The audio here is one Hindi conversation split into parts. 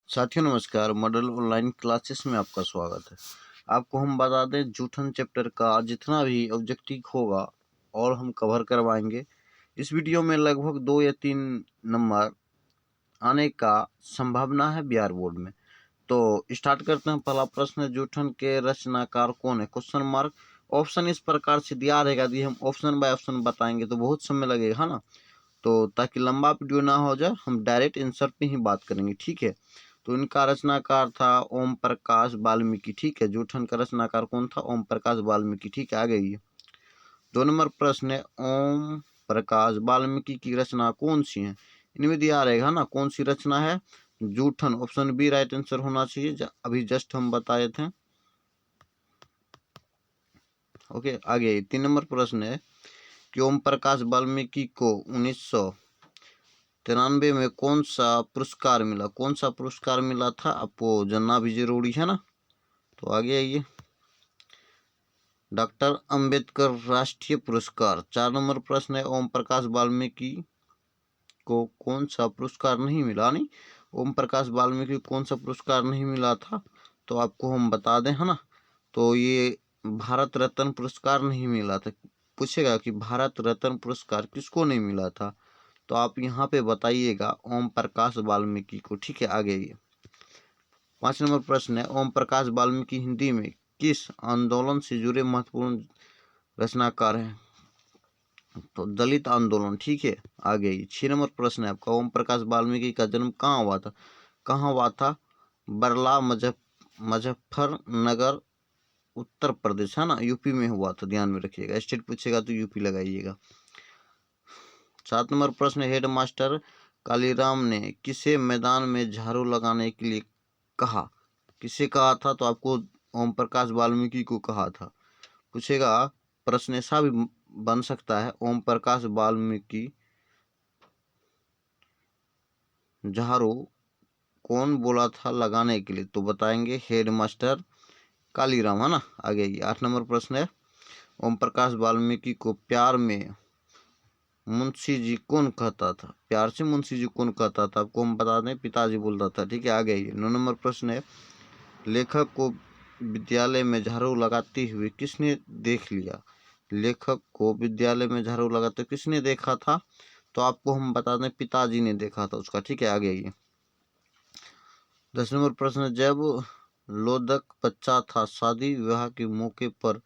साथियों नमस्कार। मॉडल ऑनलाइन क्लासेस में आपका स्वागत है। आपको हम बता दें जूठन चैप्टर का जितना भी ऑब्जेक्टिव होगा और हम कवर करवाएंगे। इस वीडियो में लगभग 2 या 3 नंबर आने का संभावना है बिहार बोर्ड में। तो स्टार्ट करते हैं। पहला प्रश्न है, जूठन के रचनाकार कौन है? Question mark. ऑप्शन इस प्रकार से दिया रहेगा, यदि हम ऑप्शन बाय ऑप्शन बताएंगे तो बहुत समय लगेगा, है ना। तो ताकि लंबा वीडियो ना हो जाए, हम डायरेक्ट आंसर पे ही बात करेंगे, ठीक है। तो इनका रचनाकार था ओम प्रकाश वाल्मीकि, ठीक है। जूठन का रचनाकार कौन था? ओम प्रकाश वाल्मीकि, ठीक है। आ गई 2 नंबर प्रश्न है, ओम प्रकाश वाल्मीकि की रचना कौन सी है? इनमें दिया रहेगा ना कौन सी रचना है। जूठन, ऑप्शन बी राइट आंसर होना चाहिए, अभी जस्ट हम बताए थे। ओके, आगे 3 नंबर प्रश्न है कि ओम प्रकाश वाल्मीकि को 1993 में कौन सा पुरस्कार मिला? कौन सा पुरस्कार मिला था आपको जानना भी जरूरी है ना। तो आगे आइए। डॉक्टर अंबेडकर राष्ट्रीय पुरस्कार। 4 नंबर प्रश्न है, ओम प्रकाश वाल्मीकि को कौन सा पुरस्कार नहीं मिला? नहीं, ओम प्रकाश वाल्मीकि को कौन सा पुरस्कार नहीं मिला था? तो आपको हम बता दें, है ना। तो ये भारत रत्न पुरस्कार नहीं मिला था। पूछेगा कि भारत रत्न पुरस्कार किसको नहीं मिला था, तो आप यहाँ पे बताइएगा ओम प्रकाश वाल्मीकि को, ठीक है। आगे ये 5 नंबर प्रश्न है, ओम प्रकाश वाल्मीकि हिंदी में किस आंदोलन से जुड़े महत्वपूर्ण रचनाकार हैं? तो दलित आंदोलन, ठीक है। आगे 6 नंबर प्रश्न है आपका, ओम प्रकाश वाल्मीकि का जन्म कहाँ हुआ था? कहाँ हुआ था? बरला मुजफ्फरनगर उत्तर प्रदेश, है ना, यूपी में हुआ था। ध्यान में रखिएगा, स्टेट पूछेगा तो यूपी लगाइएगा। 7 नंबर प्रश्न, हेड मास्टर कालीराम ने किसे मैदान में झाड़ू लगाने के लिए कहा? किसे कहा था? तो आपको ओम प्रकाश वाल्मीकि को कहा था। पूछेगा, प्रश्न ऐसा भी बन सकता है, ओम प्रकाश वाल्मीकि झाड़ू कौन बोला था लगाने के लिए? तो बताएंगे हेड मास्टर कालीराम, है ना। आगे 8 नंबर प्रश्न है, ओम प्रकाश वाल्मीकि को प्यार में मुंशी जी कौन कहता था? प्यार से मुंशी जी कौन कहता था? आपको हम बता दें पिताजी बोलता था, ठीक है। आगे 9 नंबर प्रश्न है, लेखक को विद्यालय में झाड़ू लगाते हुए किसने देख लिया? लेखक को विद्यालय में झाड़ू लगाते किसने देखा था? तो आपको हम बता दें पिताजी ने देखा था उसका, ठीक है। आगे 10 नंबर प्रश्न, जब लोदक बच्चा था, शादी विवाह के मौके पर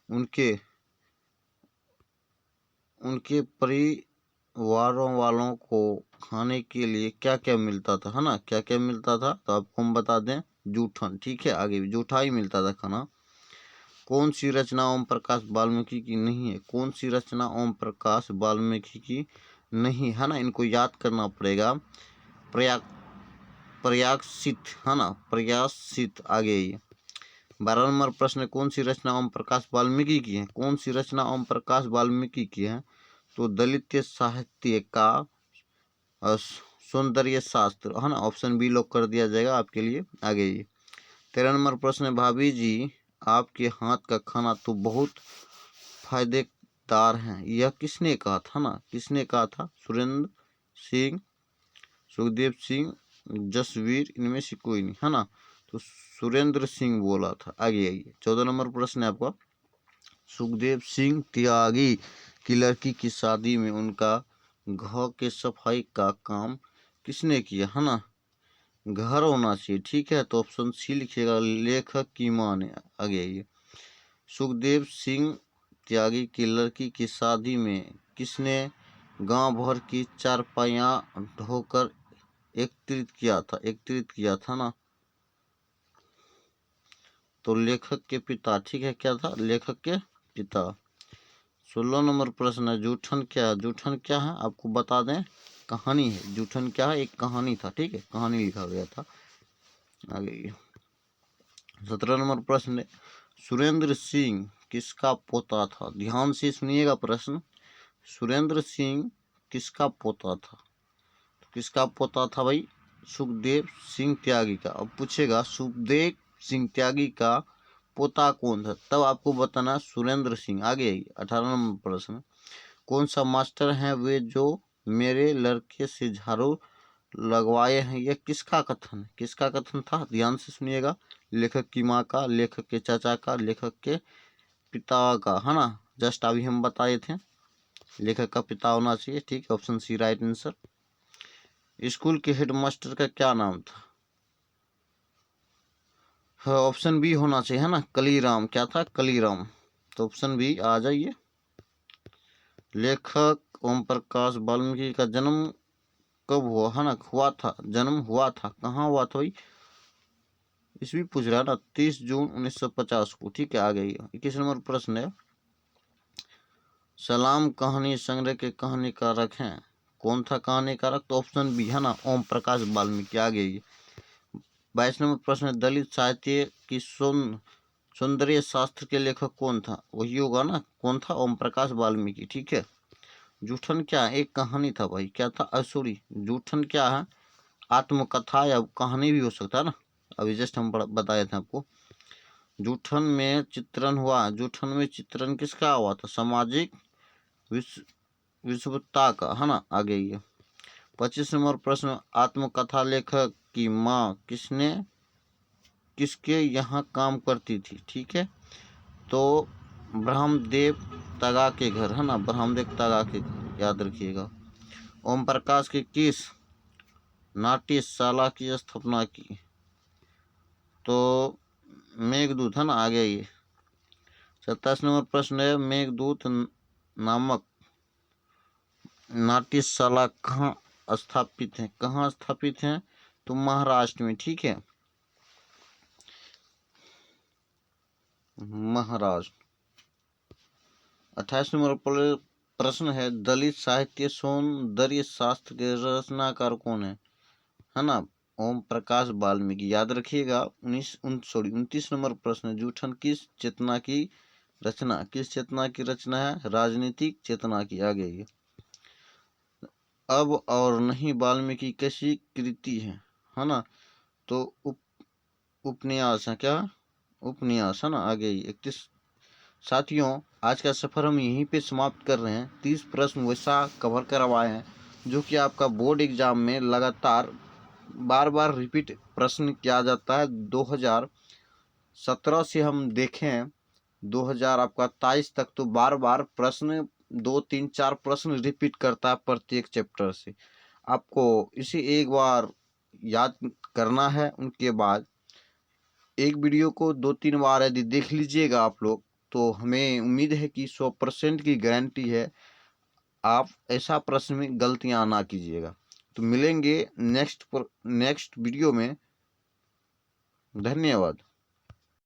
उनके उनके परिवारों वालों को खाने के लिए क्या क्या मिलता था, है ना। क्या क्या मिलता था? तो आपको हम बता दें जूठन, ठीक है। आगे भी जूठा ही मिलता था खाना। कौन सी रचना ओम प्रकाश वाल्मीकि की नहीं है? कौन सी रचना ओम प्रकाश वाल्मीकि की नहीं है ना, इनको याद करना पड़ेगा। प्रयाग प्रयागसित, है ना, प्रयागसित। आगे 12 नंबर प्रश्न, कौन सी रचना ओम प्रकाश वाल्मीकि की है? कौन सी रचना ओम प्रकाश वाल्मीकि की है? तो दलित साहित्य का सौंदर्य शास्त्र, है ना। ऑप्शन बी लॉक कर दिया जाएगा आपके लिए। आगे 13 नंबर प्रश्न, भाभी जी आपके हाथ का खाना तो बहुत फायदेदार है, यह किसने कहा था ना? किसने कहा था? सुरेंद्र सिंह, सुखदेव सिंह, जसवीर, इनमें से कोई नहीं, है ना। तो सुरेंद्र सिंह बोला था। आगे 14 नंबर प्रश्न है आपका, सुखदेव सिंह त्यागी की लड़की की शादी में उनका घर के सफाई का काम किसने किया, है ना। घर होना चाहिए, ठीक है। तो ऑप्शन सी लिखिएगा, लेखक की मां ने। आगे सुखदेव सिंह त्यागी की लड़की की शादी में किसने गांव भर की चारपाइयां ढोकर एकत्रित किया था ना। तो लेखक के पिता, ठीक है। क्या था? लेखक के पिता। 16 नंबर प्रश्न है, जूठन क्या है? जूठन क्या है आपको बता दें, कहानी है। जूठन क्या है? एक कहानी था, ठीक है, कहानी लिखा गया था। आगे 17 नंबर प्रश्न है, सुरेंद्र सिंह किसका पोता था? ध्यान से सुनिएगा प्रश्न। सुरेंद्र सिंह किसका पोता था? तो किसका पोता था भाई? सुखदेव सिंह त्यागी का। अब पूछेगा सुखदेव सिंह त्यागी का पोता कौन था, तब आपको बताना सुरेंद्र सिंह। आगे 18 नंबर प्रश्न, कौन सा मास्टर है वे जो मेरे लड़के से झाड़ू लगवाए हैं, यह किसका कथन है? किसका कथन था? ध्यान से सुनिएगा। लेखक की माँ का, लेखक के चाचा का, लेखक के पिता का, है ना। जस्ट अभी हम बताए थे लेखक का पिता होना चाहिए। ठीक है, option C right answer. School के हेडमास्टर का क्या नाम था? हाँ, ऑप्शन बी होना चाहिए, है ना, कलीराम। क्या था? कलीराम। तो ऑप्शन बी आ जाइए। लेखक ओम प्रकाश वाल्मीकि का जन्म कब हुआ, है ना? हुआ था, जन्म हुआ था, कहाँ हुआ था भाई? इसमें पूछ रहा है ना, 30 जून 1950 को। ठीक है, आ गई। 21 नंबर प्रश्न है, सलाम कहानी संग्रह के कहानीकारक हैं, कौन था कहानीकारक? तो ऑप्शन बी, है ना, ओम प्रकाश वाल्मीकि। आ गई। 22 नंबर प्रश्न है, दलित साहित्य की सौंदर्य शास्त्र के लेखक कौन था? वही होगा ना, कौन था? ओम प्रकाश वाल्मीकि। ठीक है। जूठन क्या है? एक कहानी था भाई। क्या था? सॉरी, जूठन क्या है? आत्मकथा या कहानी भी हो सकता है ना। अभी जस्ट हम बताए थे आपको। जूठन में चित्रण हुआ। जूठन में चित्रण किसका हुआ था? सामाजिक विषुवता का, है ना। आगे ये 25 नंबर प्रश्न, आत्मकथा लेखक की माँ किसके यहाँ काम करती थी? ठीक है, तो ब्रह्मदेव तगा के घर, है ना, ब्रह्मदेव तगा के घर, याद रखिएगा। ओम प्रकाश की किस नाट्यशाला की स्थापना की? तो मेघदूत, है ना। आगे ये 27 नंबर प्रश्न है, मेघदूत नामक नाट्यशाला कहाँ स्थापित है? कहाँ स्थापित है? तो महाराष्ट्र में। ठीक है, महाराष्ट्र। 28 नंबर प्रश्न है, दलित साहित्य सौंदर्य शास्त्र के रचनाकार कौन है ना? ओम प्रकाश वाल्मीकि। याद रखिएगा। 29 नंबर प्रश्न, जूठन किस चेतना की रचना? किस चेतना की रचना है? राजनीतिक चेतना की। आ गई। अब और नहीं वाल्मीकि कैसी कृति है ना? तो उपन्यास है। क्या? उपन्यास, है ना। आ गई। 31। साथियों, आज का सफर हम यहीं पे समाप्त कर रहे हैं। 30 प्रश्न वैसा कवर करवाए हैं जो कि आपका बोर्ड एग्जाम में लगातार बार बार रिपीट प्रश्न किया जाता है। 2017 से हम देखें 2000 आपका 23 तक, तो बार बार प्रश्न 2 3 4 प्रश्न रिपीट करता है प्रत्येक चैप्टर से। आपको इसे एक बार याद करना है, उनके बाद एक वीडियो को 2 3 बार यदि देख लीजिएगा आप लोग, तो हमें उम्मीद है कि 100% की गारंटी है आप ऐसा प्रश्न में गलतियां ना कीजिएगा। तो मिलेंगे नेक्स्ट वीडियो में। धन्यवाद।